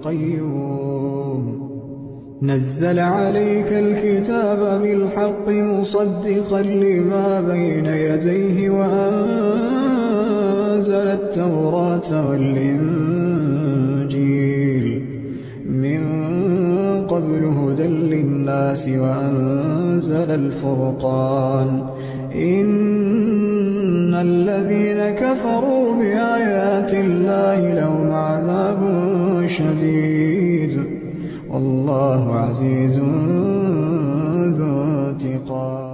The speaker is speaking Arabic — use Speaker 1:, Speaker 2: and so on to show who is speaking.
Speaker 1: القيوم نزل عليك الكتاب بالحق مصدقا لما بين يديه وأنزل التوراة والإنجيل من قبل هدى للناس وأنزل الفرقان إن الذين كفروا بآيات الله لهم عذاب شديد والله عزيز ذو انتقام.